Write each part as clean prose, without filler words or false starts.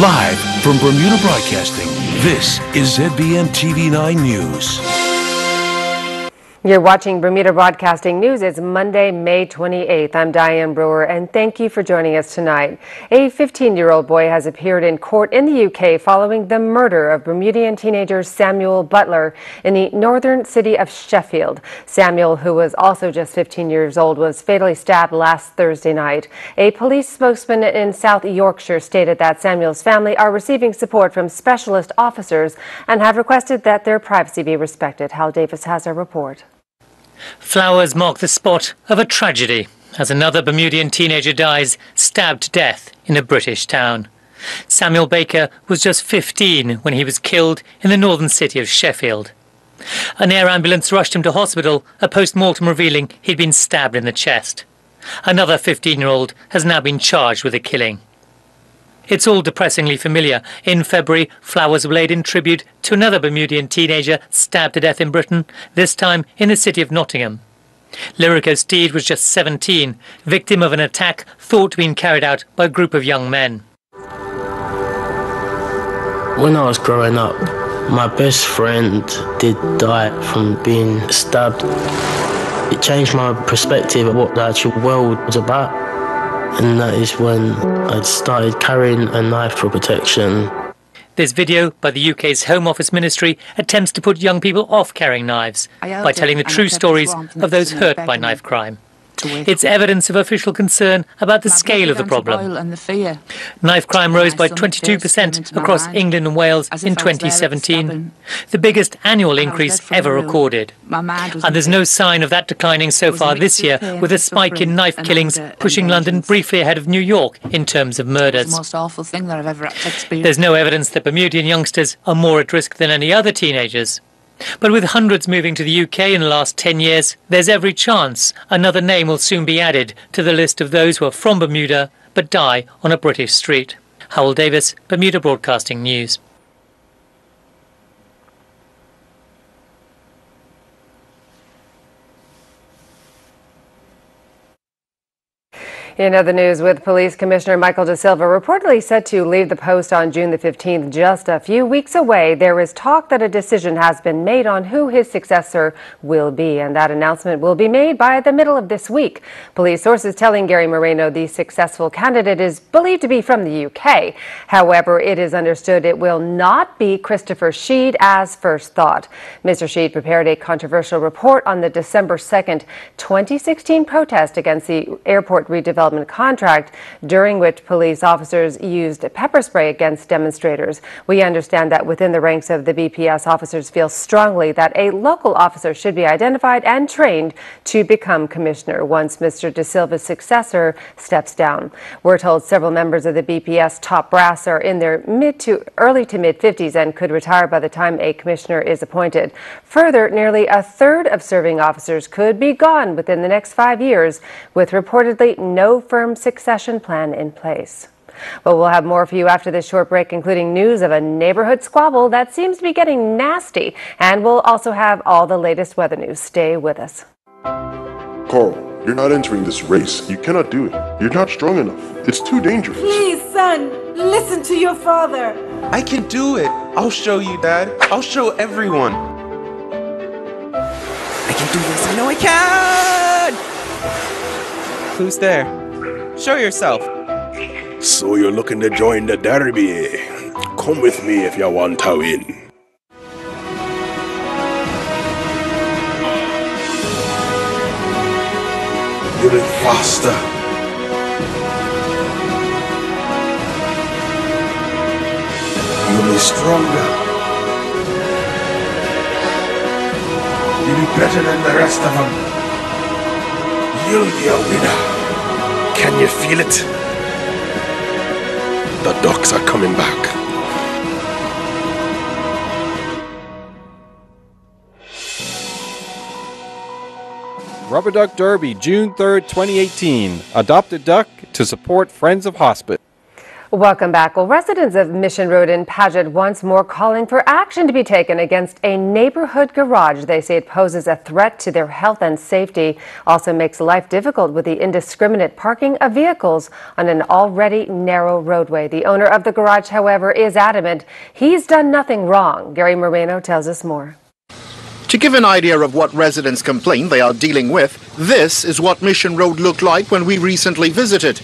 Live from Bermuda Broadcasting, this is ZBM TV9 News. You're watching Bermuda Broadcasting News. It's Monday, May 28th. I'm Diane Brewer, and thank you for joining us tonight. A 15-year-old boy has appeared in court in the UK following the murder of Bermudian teenager Samuel Butler in the northern city of Sheffield. Samuel, who was also just 15 years old, was fatally stabbed last Thursday night. A police spokesman in South Yorkshire stated that Samuel's family are receiving support from specialist officers and have requested that their privacy be respected. Hal Davis has a report. Flowers mark the spot of a tragedy as another Bermudian teenager dies, stabbed to death in a British town. Samuel Baker was just 15 when he was killed in the northern city of Sheffield. An air ambulance rushed him to hospital, a post-mortem revealing he'd been stabbed in the chest. Another 15-year-old has now been charged with the killing. It's all depressingly familiar. In February, flowers were laid in tribute to another Bermudian teenager stabbed to death in Britain, this time in the city of Nottingham. Lyrico Steed was just 17, victim of an attack thought to have been carried out by a group of young men. When I was growing up, my best friend did die from being stabbed. It changed my perspective of what the actual world was about. And that is when I started carrying a knife for protection. This video by the UK's Home Office Ministry attempts to put young people off carrying knives by telling the true stories of those hurt by knife crime. It's evidence of official concern about the scale of the problem. Knife crime rose by 22% across England and Wales in 2017, the biggest annual increase ever recorded. And there's no sign of that declining so far this year, with a spike in knife killings pushing London briefly ahead of New York in terms of murders. There's no evidence that Bermudian youngsters are more at risk than any other teenagers. But with hundreds moving to the UK in the last 10 years, there's every chance another name will soon be added to the list of those who are from Bermuda but die on a British street. Howell Davis, Bermuda Broadcasting News. In other news, with Police Commissioner Michael De Silva reportedly set to leave the post on June the 15th, just a few weeks away, there is talk that a decision has been made on who his successor will be, and that announcement will be made by the middle of this week. Police sources telling Gary Moreno the successful candidate is believed to be from the UK. However, it is understood it will not be Christopher Sheed as first thought. Mr. Sheed prepared a controversial report on the December 2nd, 2016 protest against the airport redevelopment contract, during which police officers used pepper spray against demonstrators. We understand that within the ranks of the BPS, officers feel strongly that a local officer should be identified and trained to become commissioner once Mr. De Silva's successor steps down. We're told several members of the BPS top brass are in their early to mid 50s and could retire by the time a commissioner is appointed. Further, nearly a third of serving officers could be gone within the next 5 years, with reportedly no firm succession plan in place. Well, we'll have more for you after this short break, including news of a neighborhood squabble that seems to be getting nasty. And we'll also have all the latest weather news. Stay with us. Carl, you're not entering this race. You cannot do it. You're not strong enough. It's too dangerous. Please, son, listen to your father. I can do it. I'll show you, Dad. I'll show everyone. I can do this. I know I can! Who's there? Show yourself. So you're looking to join the derby? Come with me if you want to win. You'll be faster. You'll be stronger. You'll be better than the rest of them. You'll be a winner. Can you feel it? The ducks are coming back. Rubber Duck Derby, June 3rd, 2018. Adopt a duck to support Friends of Hospice. Welcome back. Well, residents of Mission Road in Paget once more calling for action to be taken against a neighborhood garage. They say it poses a threat to their health and safety. Also makes life difficult with the indiscriminate parking of vehicles on an already narrow roadway. The owner of the garage, however, is adamant he's done nothing wrong. Gary Moreno tells us more. To give an idea of what residents complain they are dealing with, this is what Mission Road looked like when we recently visited.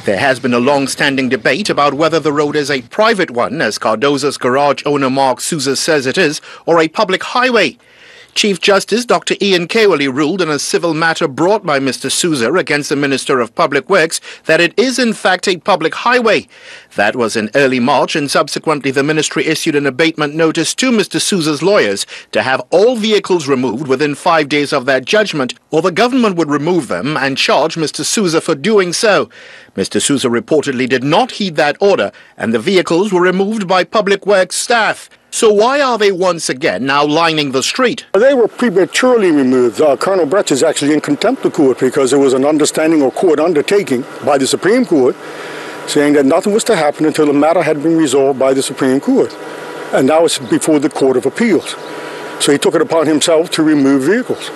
There has been a long-standing debate about whether the road is a private one, as Cardoza's garage owner Mark Souza says it is, or a public highway. Chief Justice Dr. Ian Kewley ruled in a civil matter brought by Mr. Souza against the Minister of Public Works that it is in fact a public highway. That was in early March, and subsequently the ministry issued an abatement notice to Mr. Souza's lawyers to have all vehicles removed within 5 days of that judgment, or the government would remove them and charge Mr. Souza for doing so. Mr. Souza reportedly did not heed that order, and the vehicles were removed by Public Works staff. So why are they once again now lining the street? They were prematurely removed. Colonel Brett is actually in contempt of court because there was an understanding or court undertaking by the Supreme Court saying that nothing was to happen until the matter had been resolved by the Supreme Court. And now it's before the Court of Appeals. So he took it upon himself to remove vehicles.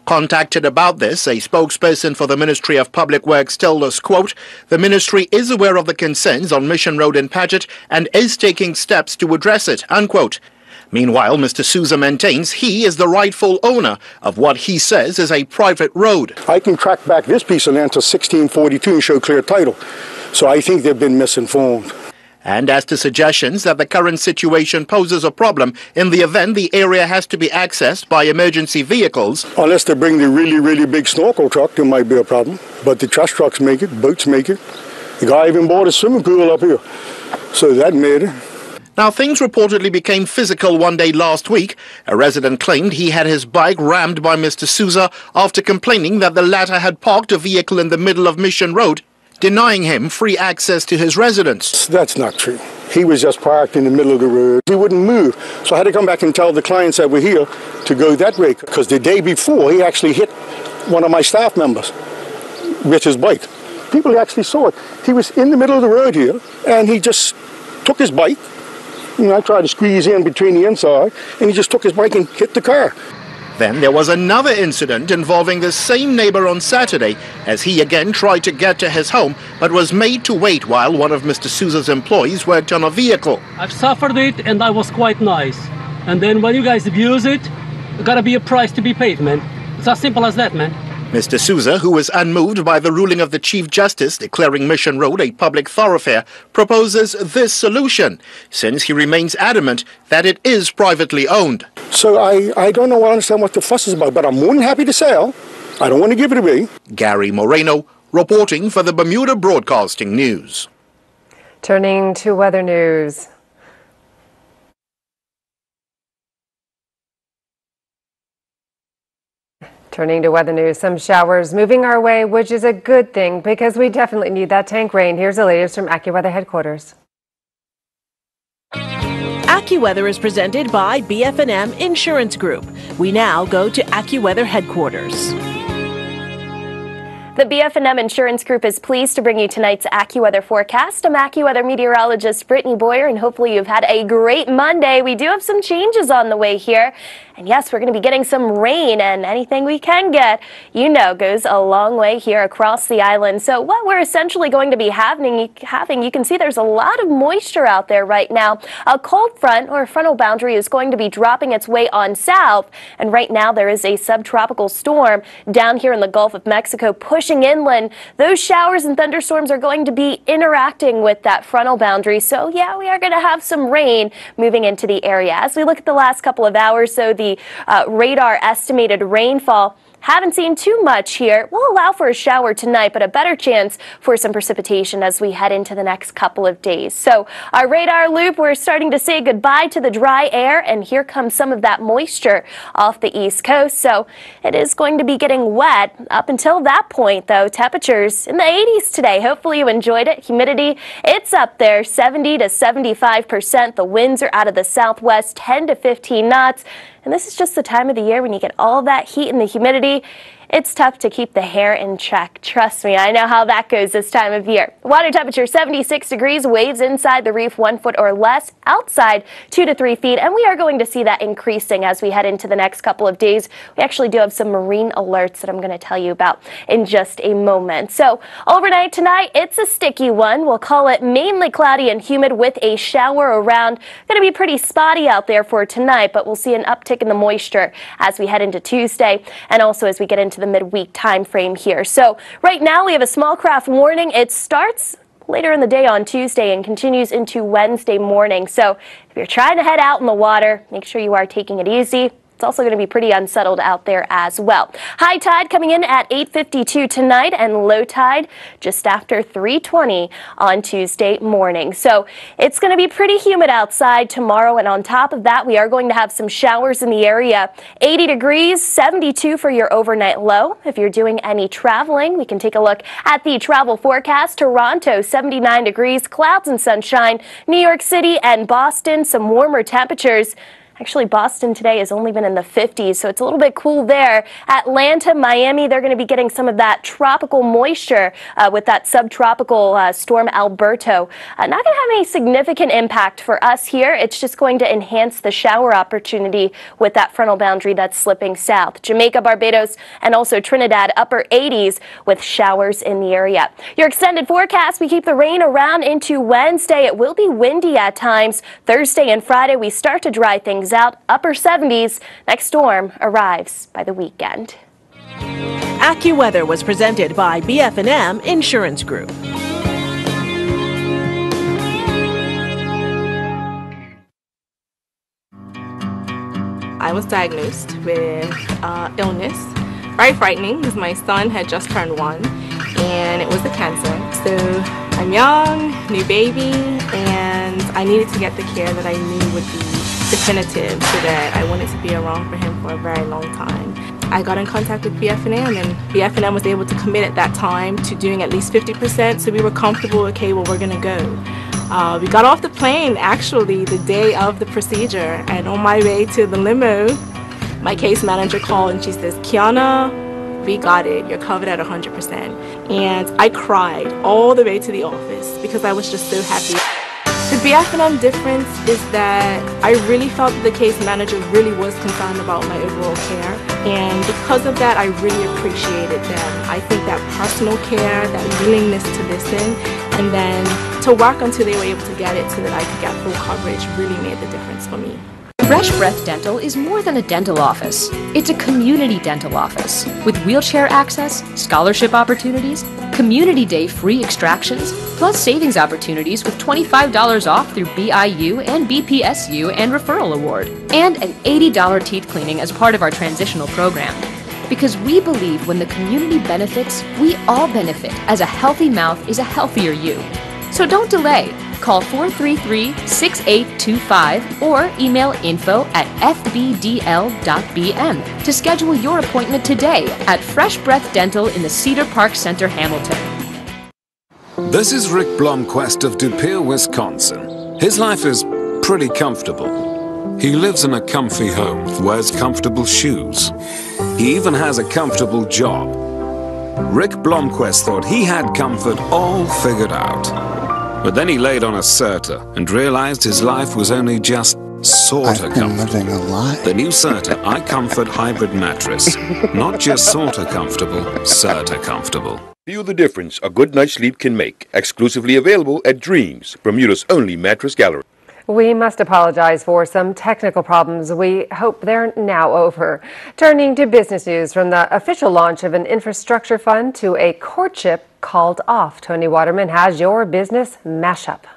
Contacted about this, a spokesperson for the Ministry of Public Works told us, quote, "The ministry is aware of the concerns on Mission Road in Paget and is taking steps to address it," unquote. Meanwhile, Mr. Souza maintains he is the rightful owner of what he says is a private road. I can track back this piece of land to 1642 and show clear title. So I think they've been misinformed. And as to suggestions that the current situation poses a problem in the event the area has to be accessed by emergency vehicles. Unless they bring the really, really big snorkel truck, there might be a problem. But the trash trucks make it, boats make it. The guy even bought a swimming pool up here. So that made it. Now, things reportedly became physical one day last week. A resident claimed he had his bike rammed by Mr. Souza after complaining that the latter had parked a vehicle in the middle of Mission Road, denying him free access to his residence. That's not true. He was just parked in the middle of the road. He wouldn't move. So I had to come back and tell the clients that were here to go that way, because the day before he actually hit one of my staff members with his bike. People actually saw it. He was in the middle of the road here, and he just took his bike. I tried to squeeze in between the inside, and he just took his bike and hit the car. Then there was another incident involving the same neighbor on Saturday, as he again tried to get to his home, but was made to wait while one of Mr. Souza's employees worked on a vehicle. I've suffered it, and I was quite nice. And then when you guys abuse it, there gotta be a price to be paid, man. It's as simple as that, man. Mr. Souza, who was unmoved by the ruling of the Chief Justice declaring Mission Road a public thoroughfare, proposes this solution, since he remains adamant that it is privately owned. So I don't know, I understand what the fuss is about, but I'm more than happy to sell. I don't want to give it away. Gary Moreno, reporting for the Bermuda Broadcasting News. Turning to weather news. Turning to weather news, some showers moving our way, which is a good thing because we definitely need that tank rain. Here's the latest from AccuWeather headquarters. AccuWeather is presented by BF&M Insurance Group. We now go to AccuWeather headquarters. The BF&M Insurance Group is pleased to bring you tonight's AccuWeather forecast. I'm AccuWeather meteorologist Brittany Boyer, and hopefully you've had a great Monday. We do have some changes on the way here. And yes, we're going to be getting some rain, and anything we can get, you know, goes a long way here across the island. So what we're essentially going to be having, you can see there's a lot of moisture out there right now. A cold front or frontal boundary is going to be dropping its way on south, and right now there is a subtropical storm down here in the Gulf of Mexico pushing inland. Those showers and thunderstorms are going to be interacting with that frontal boundary. So yeah, we are going to have some rain moving into the area. As we look at the last couple of hours, so the radar estimated rainfall, haven't seen too much here. We'll allow for a shower tonight, but a better chance for some precipitation as we head into the next couple of days. So our radar loop, we're starting to say goodbye to the dry air, and here comes some of that moisture off the east coast. So it is going to be getting wet up until that point, though. Temperatures in the 80s today. Hopefully you enjoyed it. Humidity, it's up there, 70 to 75%. The winds are out of the southwest, 10 to 15 knots. And this is just the time of the year when you get all that heat and the humidity. It's tough to keep the hair in check. Trust me, I know how that goes this time of year. Water temperature 76 degrees, waves inside the reef 1 foot or less, outside 2 to 3 feet, and we are going to see that increasing as we head into the next couple of days. We actually do have some marine alerts that I'm going to tell you about in just a moment. So overnight tonight, it's a sticky one. We'll call it mainly cloudy and humid with a shower around. Going to be pretty spotty out there for tonight, but we'll see an uptick in the moisture as we head into Tuesday and also as we get into the midweek time frame here. So right now we have a small craft warning. It starts later in the day on Tuesday and continues into Wednesday morning. So if you're trying to head out in the water, make sure you are taking it easy. It's also going to be pretty unsettled out there as well. High tide coming in at 8:52 tonight and low tide just after 3:20 on Tuesday morning. So it's going to be pretty humid outside tomorrow, and on top of that, we are going to have some showers in the area. 80 degrees, 72 for your overnight low. If you're doing any traveling, we can take a look at the travel forecast. Toronto, 79 degrees, clouds and sunshine. New York City and Boston, some warmer temperatures. Actually, Boston today has only been in the 50s, so it's a little bit cool there. Atlanta, Miami, they're going to be getting some of that tropical moisture with that subtropical storm Alberto. Not going to have any significant impact for us here. It's just going to enhance the shower opportunity with that frontal boundary that's slipping south. Jamaica, Barbados, and also Trinidad, upper 80s with showers in the area. Your extended forecast, we keep the rain around into Wednesday. It will be windy at times. Thursday and Friday, we start to dry things out, upper 70s. Next storm arrives by the weekend. AccuWeather was presented by BF&M Insurance Group. I was diagnosed with illness. Very frightening because my son had just turned 1 and it was a cancer. So I'm young, new baby, and I needed to get the care that I knew would be definitive so that I wanted to be around for him for a very long time. I got in contact with BF&M, and BF&M was able to commit at that time to doing at least 50%, so we were comfortable, okay, well, we're gonna go. We got off the plane actually the day of the procedure, and on my way to the limo, my case manager called and she says, Kiana, we got it, you're covered at 100%. And I cried all the way to the office because I was just so happy. The BF&M difference is that I really felt that the case manager really was concerned about my overall care, and because of that I really appreciated them. I think that personal care, that willingness to listen, and then to work until they were able to get it so that I could get full coverage really made the difference for me. Fresh Breath Dental is more than a dental office. It's a community dental office with wheelchair access, scholarship opportunities, community day free extractions, plus savings opportunities with $25 off through BIU and BPSU and referral award, and an $80 teeth cleaning as part of our transitional program. Because we believe when the community benefits, we all benefit, as a healthy mouth is a healthier you. So don't delay. Call 433-6825 or email info@fbdl.bm to schedule your appointment today at Fresh Breath Dental in the Cedar Park Center, Hamilton. This is Rick Blomquist of De Pere, Wisconsin. His life is pretty comfortable. He lives in a comfy home, wears comfortable shoes. He even has a comfortable job. Rick Blomquist thought he had comfort all figured out. But then he laid on a Certa and realized his life was only just sorta comfortable. The new Certa iComfort Hybrid Mattress. Not just sorta comfortable, Certa comfortable. Feel the difference a good night's sleep can make. Exclusively available at Dreams, Bermuda's only mattress gallery. We must apologize for some technical problems. We hope they're now over. Turning to business news, from the official launch of an infrastructure fund to a courtship called off, Tony Waterman has your business mashup.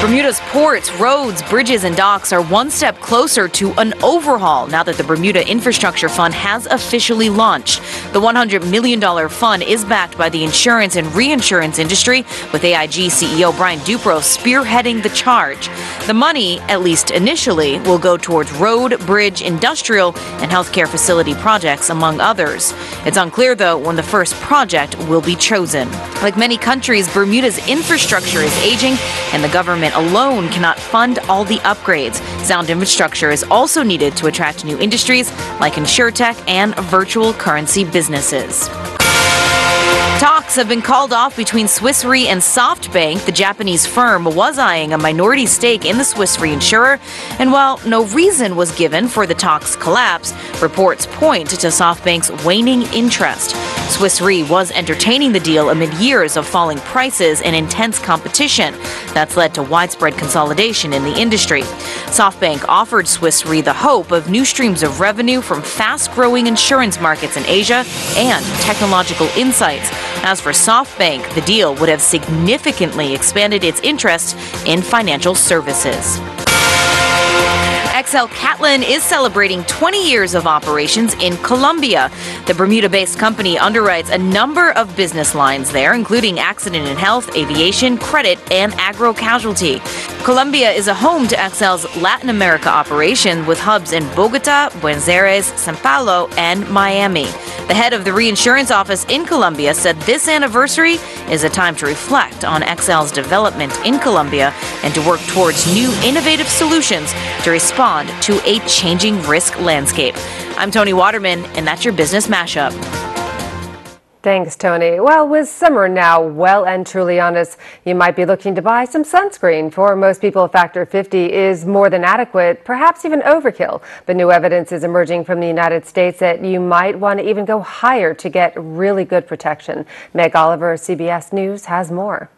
Bermuda's ports, roads, bridges, and docks are one step closer to an overhaul now that the Bermuda Infrastructure Fund has officially launched. The $100 million fund is backed by the insurance and reinsurance industry, with AIG CEO Brian Duprose spearheading the charge. The money, at least initially, will go towards road, bridge, industrial, and healthcare facility projects, among others. It's unclear, though, when the first project will be chosen. Like many countries, Bermuda's infrastructure is aging, and the government government alone cannot fund all the upgrades. Sound infrastructure is also needed to attract new industries like insurtech and virtual currency businesses. Talks have been called off between Swiss Re and SoftBank. The Japanese firm was eyeing a minority stake in the Swiss Re insurer, and while no reason was given for the talks' collapse, reports point to SoftBank's waning interest. Swiss Re was entertaining the deal amid years of falling prices and intense competition. That's led to widespread consolidation in the industry. SoftBank offered Swiss Re the hope of new streams of revenue from fast-growing insurance markets in Asia and technological insights. As for SoftBank, the deal would have significantly expanded its interest in financial services. XL Catlin is celebrating 20 years of operations in Colombia. The Bermuda-based company underwrites a number of business lines there, including accident and health, aviation, credit, and agro-casualty. Colombia is a home to XL's Latin America operation with hubs in Bogota, Buenos Aires, São Paulo, and Miami. The head of the reinsurance office in Colombia said this anniversary is a time to reflect on XL's development in Colombia and to work towards new innovative solutions to respond to a changing risk landscape. I'm Tony Waterman, and that's your Business Mashup. Thanks, Tony. Well, with summer now well and truly on us, you might be looking to buy some sunscreen. For most people, a factor of 50 is more than adequate, perhaps even overkill. But new evidence is emerging from the United States that you might want to even go higher to get really good protection. Meg Oliver, CBS News, has more.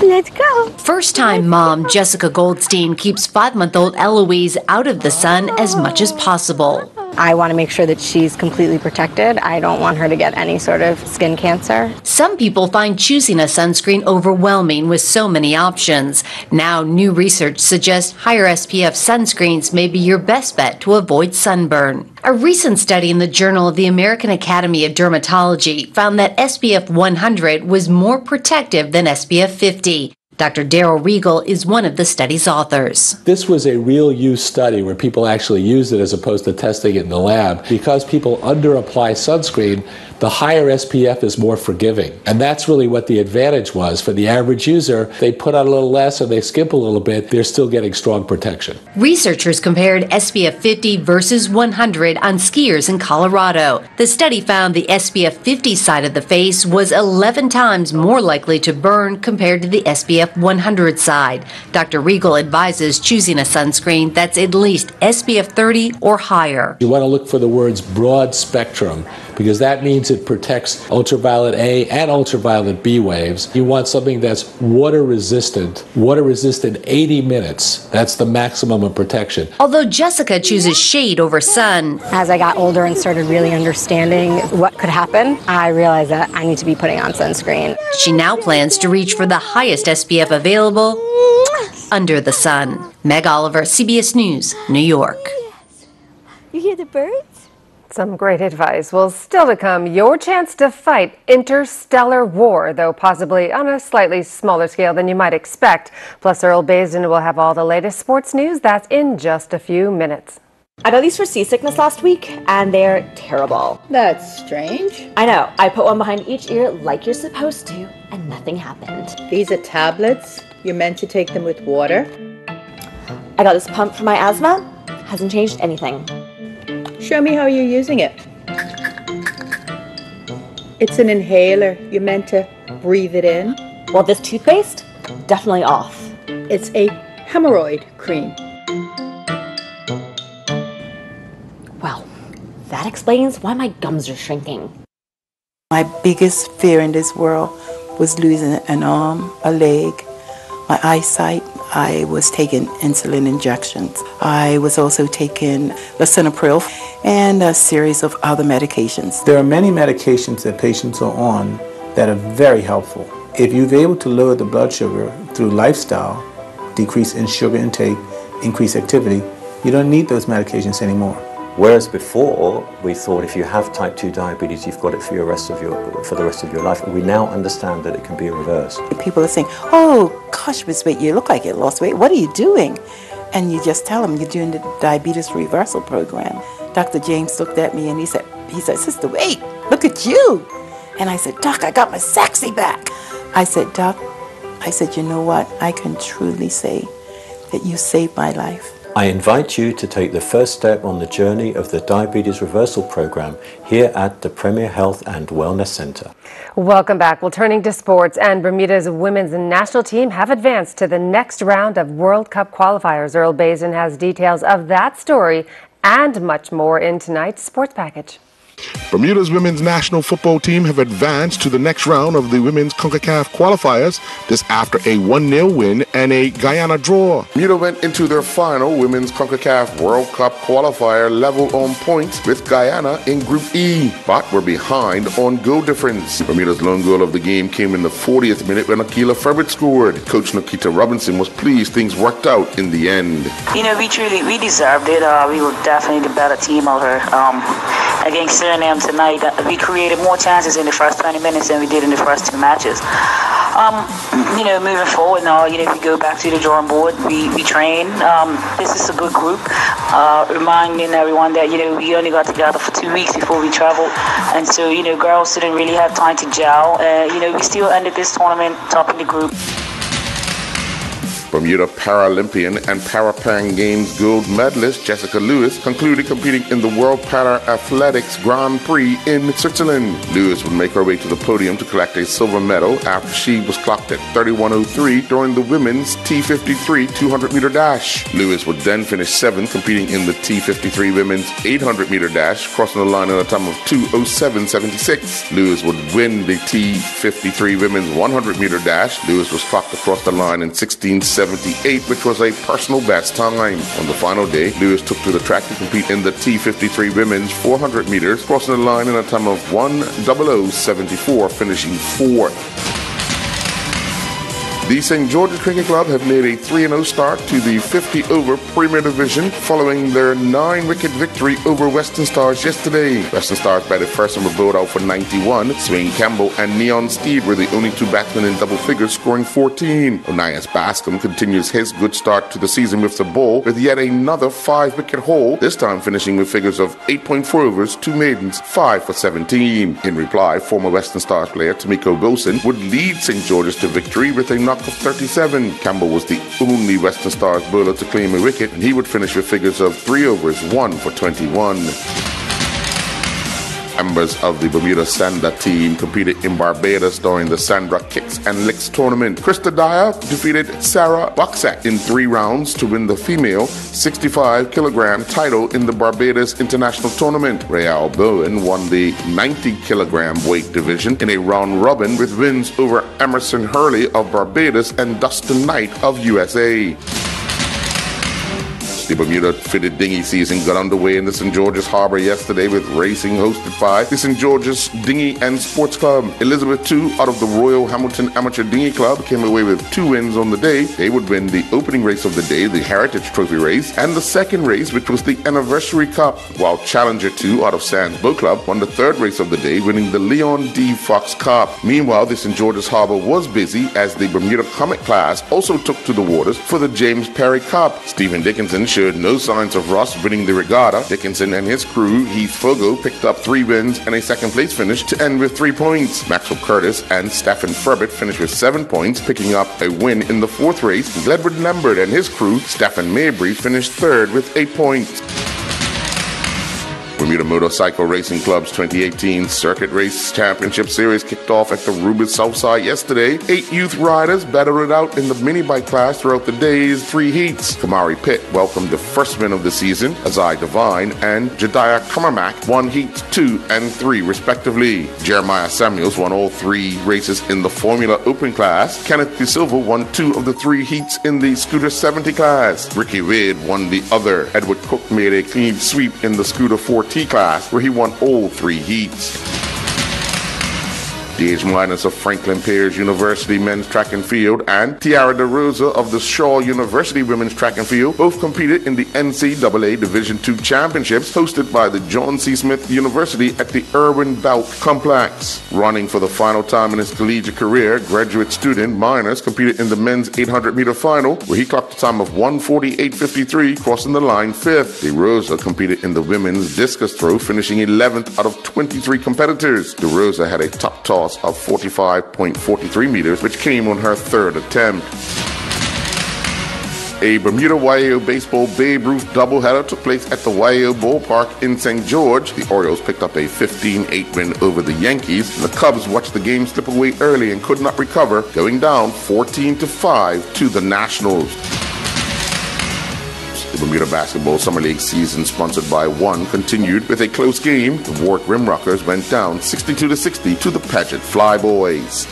Let's go. First-time mom Jessica Goldstein keeps 5-month-old Eloise out of the sun as much as possible. I want to make sure that she's completely protected. I don't want her to get any sort of skin cancer. Some people find choosing a sunscreen overwhelming with so many options. Now, new research suggests higher SPF sunscreens may be your best bet to avoid sunburn. A recent study in the Journal of the American Academy of Dermatology found that SPF 100 was more protective than SPF 50. Dr. Daryl Regal is one of the study's authors. This was a real use study where people actually used it as opposed to testing it in the lab. Because people under-apply sunscreen, the higher SPF is more forgiving. And that's really what the advantage was. For the average user, they put on a little less and they skimp a little bit, they're still getting strong protection. Researchers compared SPF 50 versus 100 on skiers in Colorado. The study found the SPF 50 side of the face was 11 times more likely to burn compared to the SPF 100 side. Dr. Regal advises choosing a sunscreen that's at least SPF 30 or higher. You want to look for the words broad spectrum, because that means it protects ultraviolet A and ultraviolet B waves. You want something that's water resistant 80 minutes. That's the maximum of protection. Although Jessica chooses shade over sun. As I got older and started really understanding what could happen, I realized that I need to be putting on sunscreen. She now plans to reach for the highest SPF available under the sun. Meg Oliver, CBS News, New York. You hear the birds? Some great advice. Well, still to come, your chance to fight interstellar war, though possibly on a slightly smaller scale than you might expect. Plus, Earl Bazin will have all the latest sports news. That's in just a few minutes. I got these for seasickness last week, and they're terrible. That's strange. I know. I put one behind each ear like you're supposed to, and nothing happened. These are tablets. You're meant to take them with water. I got this pump for my asthma. Hasn't changed anything. Show me how you're using it. It's an inhaler. You're meant to breathe it in. Well, this toothpaste, definitely off. It's a hemorrhoid cream. Well, that explains why my gums are shrinking. My biggest fear in this world was losing an arm, a leg, my eyesight. I was taking insulin injections. I was also taking lisinopril and a series of other medications. There are many medications that patients are on that are very helpful. If you're able to lower the blood sugar through lifestyle, decrease in sugar intake, increase activity, you don't need those medications anymore. Whereas before, we thought if you have type 2 diabetes, you've got it for the rest of your life. We now understand that it can be reversed. People are saying, oh, gosh, Miss Wade, you look like you lost weight. What are you doing? And you just tell them you're doing the diabetes reversal program. Dr. James looked at me and he said, Sister Wade, look at you. And I said, Doc, I got my sexy back. I said, Doc, I said, you know what? I can truly say that you saved my life. I invite you to take the first step on the journey of the Diabetes Reversal Program here at the Premier Health and Wellness Center. Welcome back. Well, turning to sports, and Bermuda's women's national team have advanced to the next round of World Cup qualifiers. Earl Bazin has details of that story and much more in tonight's sports package. Bermuda's women's national football team have advanced to the next round of the women's CONCACAF qualifiers, this after a 1-0 win and a Guyana draw. Bermuda went into their final women's CONCACAF World Cup qualifier level on points with Guyana in Group E, but were behind on goal difference. Bermuda's lone goal of the game came in the 40th minute when Akila Ferbert scored. Coach Nikita Robinson was pleased things worked out in the end. You know, we deserved it. We were definitely the better team over against Suriname tonight. We created more chances in the first 20 minutes than we did in the first two matches. You know, moving forward now, you know, if we go back to the drawing board, we train. This is a good group. Reminding everyone that, you know, we only got together for 2 weeks before we traveled. And so, you know, girls didn't really have time to gel. You know, we still ended this tournament top in the group. Bermuda Paralympian and Parapang Games gold medalist Jessica Lewis concluded competing in the World Para Athletics Grand Prix in Switzerland. Lewis would make her way to the podium to collect a silver medal after she was clocked at 31:03 during the women's T53 200-meter dash. Lewis would then finish 7th, competing in the T53 women's 800-meter dash, crossing the line in a time of 2:07.76. Lewis would win the T53 women's 100-meter dash. Lewis was clocked across the line in 16:78, which was a personal best time. On the final day, Lewis took to the track to compete in the T53 women's 400 meters, crossing the line in a time of 1:00.74, finishing 4th. The St. George's Cricket Club have made a 3-0 start to the 50-over Premier Division following their 9-wicket victory over Western Stars yesterday. Western Stars batted first and were bowled out for 91. Swain Campbell and Neon Steed were the only two batsmen in double figures, scoring 14. Onias Bascom continues his good start to the season with the ball with yet another 5-wicket haul, this time finishing with figures of 8.4 overs, 2 maidens, 5 for 17. In reply, former Western Stars player Tamiko Wilson would lead St. George's to victory with a knock of 37. Campbell was the only Western Stars bowler to claim a wicket, and he would finish with figures of 3 overs, 1 for 21. Members of the Bermuda Sanda team competed in Barbados during the Sandra Kicks and Licks tournament. Krista Dyer defeated Sarah Buxak in 3 rounds to win the female 65-kilogram title in the Barbados International Tournament. Rael Bowen won the 90-kilogram weight division in a round robin with wins over Emerson Hurley of Barbados and Dustin Knight of USA. The Bermuda fitted dinghy season got underway in the St. George's Harbor yesterday with racing hosted by the St. George's Dinghy and Sports Club. Elizabeth II out of the Royal Hamilton Amateur Dinghy Club came away with 2 wins on the day. They would win the opening race of the day, the Heritage Trophy race, and the second race, which was the Anniversary Cup, while Challenger II out of Sands Boat Club won the third race of the day, winning the Leon D. Fox Cup. Meanwhile, the St. George's Harbor was busy as the Bermuda Comet class also took to the waters for the James Perry Cup. Stephen Dickinson showed no signs of rust winning the regatta. Dickinson and his crew, Heath Fogo, picked up 3 wins and a second place finish to end with 3 points. Maxwell Curtis and Stephen Ferbert finished with 7 points, picking up a win in the 4th race. Gledwood Lambert and his crew, Stephen Mabry, finished 3rd with 8 points. Bermuda Motorcycle Racing Club's 2018 Circuit Race Championship Series kicked off at the Rubis Southside yesterday. 8 youth riders battled it out in the mini bike class throughout the day's 3 heats. Kamari Pitt welcomed the first win of the season. Azai Devine and Jediah Cummermack won heats 2 and 3 respectively. Jeremiah Samuels won all 3 races in the Formula Open class. Kenneth De Silva won 2 of the 3 heats in the Scooter 70 class. Ricky Wade won the other. Edward Cook made a clean sweep in the Scooter 4T class, where he won all 3 heats. D.H. Minus of Franklin Pierce University Men's Track and Field and Tiara DeRosa of the Shaw University Women's Track and Field both competed in the NCAA Division II Championships hosted by the John C. Smith University at the Irwin Belk Complex. Running for the final time in his collegiate career, graduate student Miners competed in the men's 800-meter final, where he clocked a time of 1:48.53, crossing the line 5th. DeRosa competed in the women's discus throw, finishing 11th out of 23 competitors. DeRosa had a top toss toss of 45.43 meters, which came on her third attempt. A Bermuda YAO baseball Babe Ruth doubleheader took place at the YAO ballpark in St. George. The Orioles picked up a 15-8 win over the Yankees. The Cubs watched the game slip away early and could not recover, going down 14-5 to the Nationals. The Bermuda Basketball Summer League season, sponsored by One, continued with a close game. The Warwick Rimrockers went down 62-60 to the Paget Flyboys.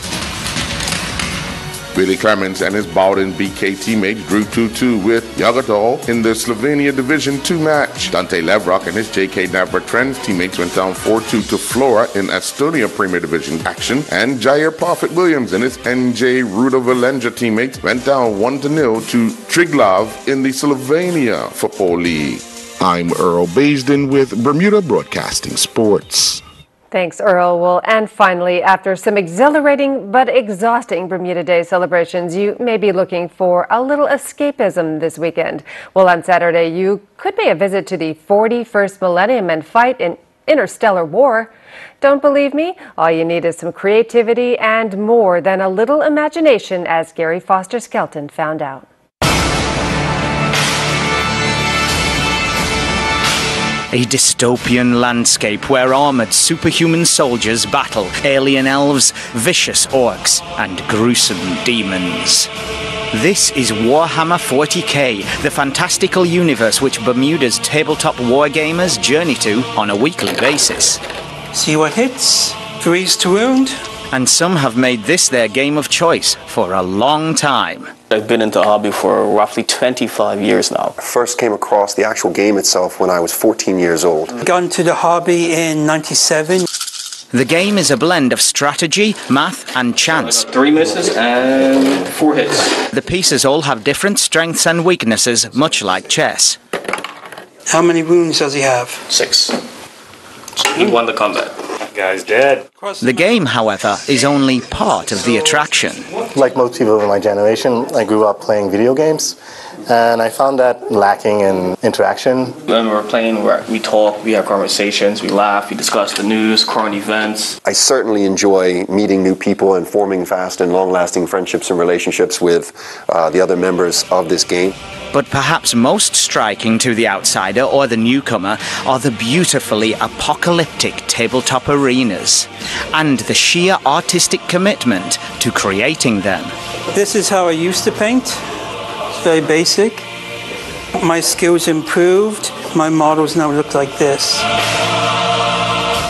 Billy Clemens and his Bowden BK teammates drew 2-2 with Yagadol in the Slovenia Division II match. Dante Levrock and his JK Navratrens teammates went down 4-2 to Flora in Estonia Premier Division action, and Jair Parfit Williams and his NJ Ruda Valenja teammates went down 1-0 to Triglav in the Slovenia Football League. I'm Earl Baisden with Bermuda Broadcasting Sports. Thanks, Earl. Well, and finally, after some exhilarating but exhausting Bermuda Day celebrations, you may be looking for a little escapism this weekend. Well, on Saturday, you could pay a visit to the 41st millennium and fight an interstellar war. Don't believe me? All you need is some creativity and more than a little imagination, as Gary Foster Skelton found out. A dystopian landscape where armoured superhuman soldiers battle alien elves, vicious orcs, and gruesome demons. This is Warhammer 40k, the fantastical universe which Bermuda's tabletop wargamers journey to on a weekly basis. See what hits, freeze to wound. And some have made this their game of choice for a long time. I've been into the hobby for roughly 25 years now. I first came across the actual game itself when I was 14 years old. I got into the hobby in '97. The game is a blend of strategy, math, and chance. 3 misses and 4 hits. The pieces all have different strengths and weaknesses, much like chess. How many wounds does he have? 6. He won the combat. Guy's dead. The game, however, is only part of the attraction. Like most people of my generation, I grew up playing video games, and I found that lacking in interaction. When we're playing, we talk, we have conversations, we laugh, we discuss the news, current events. I certainly enjoy meeting new people and forming fast and long-lasting friendships and relationships with the other members of this game. But perhaps most striking to the outsider or the newcomer are the beautifully apocalyptic tabletop arenas and the sheer artistic commitment to creating them. This is how I used to paint. It's very basic. My skills improved. My models now look like this.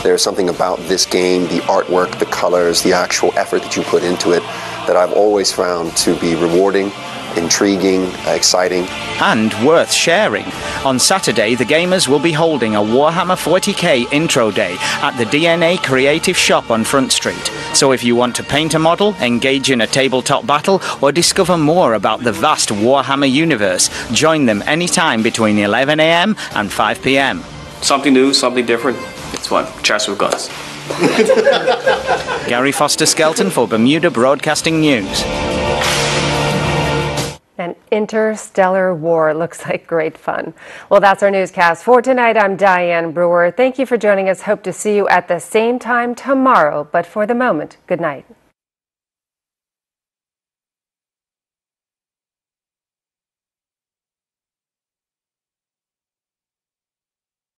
There's something about this game, the artwork, the colors, the actual effort that you put into it, that I've always found to be rewarding, intriguing, exciting. And worth sharing. On Saturday, the gamers will be holding a Warhammer 40k intro day at the DNA Creative Shop on Front Street. So if you want to paint a model, engage in a tabletop battle, or discover more about the vast Warhammer universe, join them anytime between 11 a.m. and 5 p.m. Something new, something different. It's fun. Chess with guns. Gary Foster Skelton for Bermuda Broadcasting News. An interstellar war looks like great fun. Well, that's our newscast for tonight. I'm Diane Brewer. Thank you for joining us. Hope to see you at the same time tomorrow. But for the moment, good night.